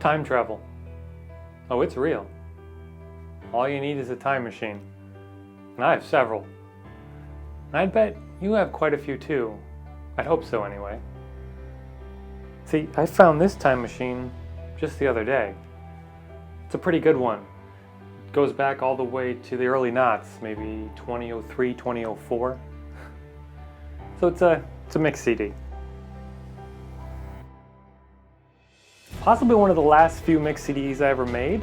Time travel. Oh, it's real. All you need is a time machine. And I have several. And I'd bet you have quite a few too. I'd hope so anyway. See, I found this time machine just the other day. It's a pretty good one. It goes back all the way to the early noughts, maybe 2003, 2004. So it's a mixed CD. Possibly one of the last few mixed CDs I ever made.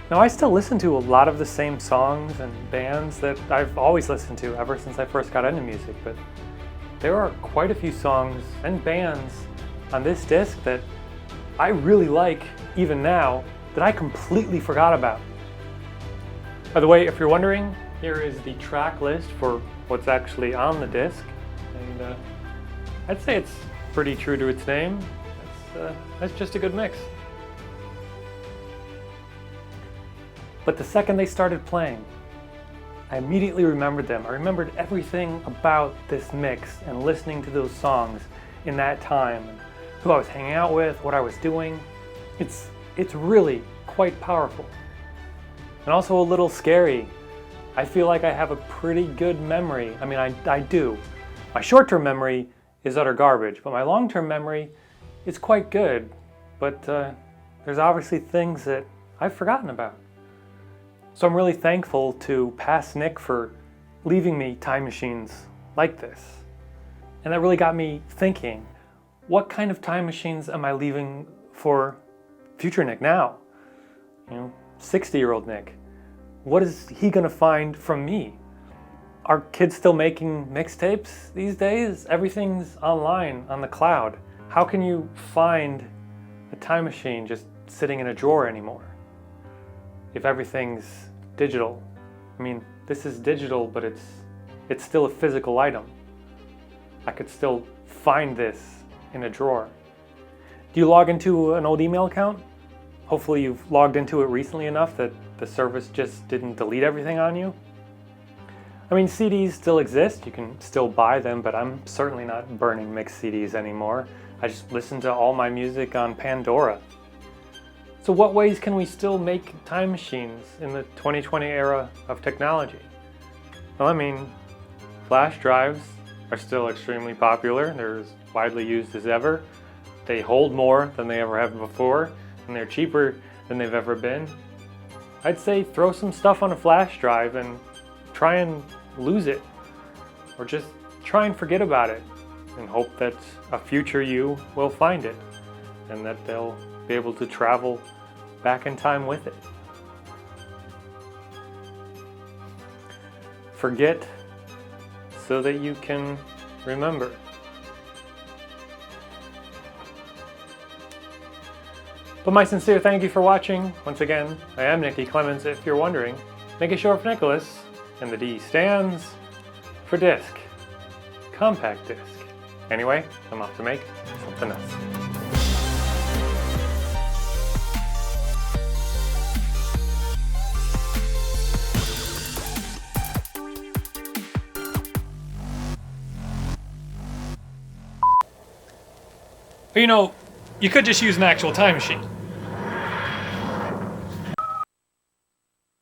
Now I still listen to a lot of the same songs and bands that I've always listened to ever since I first got into music, but there are quite a few songs and bands on this disc that I really like even now that I completely forgot about. By the way, if you're wondering, here is the track list for what's actually on the disc, and I'd say it's pretty true to its name. That's just a good mix. But the second they started playing, I immediately remembered them. I remembered everything about this mix and listening to those songs in that time, and who I was hanging out with, what I was doing. It's really quite powerful. And also a little scary. I feel like I have a pretty good memory. I mean, I do. My short-term memory is utter garbage, but my long-term memory is quite good. But there's obviously things that I've forgotten about. So I'm really thankful to past Nick for leaving me time machines like this. And that really got me thinking, what kind of time machines am I leaving for future Nick now? 60-year-old Nick. What is he gonna find from me? Are kids still making mixtapes these days? Everything's online on the cloud. How can you find a time machine just sitting in a drawer anymore if everything's digital? I mean, this is digital, but it's still a physical item. I could still find this in a drawer. Do you log into an old email account? Hopefully you've logged into it recently enough that the service just didn't delete everything on you. I mean, CDs still exist, you can still buy them, but I'm certainly not burning mixed CDs anymore. I just listen to all my music on Pandora. So what ways can we still make time machines in the 2020 era of technology? Well, I mean, flash drives are still extremely popular. They're as widely used as ever. They hold more than they ever have before, and they're cheaper than they've ever been. I'd say throw some stuff on a flash drive and try and lose it, or just try and forget about it and hope that a future you will find it and that they'll be able to travel back in time with it. Forget so that you can remember. But my sincere thank you for watching. Once again, I am Nicky Clements, if you're wondering. Make it short for Nicholas, and the D stands for disc. Compact disc. Anyway, I'm off to make something else. But you could just use an actual time machine.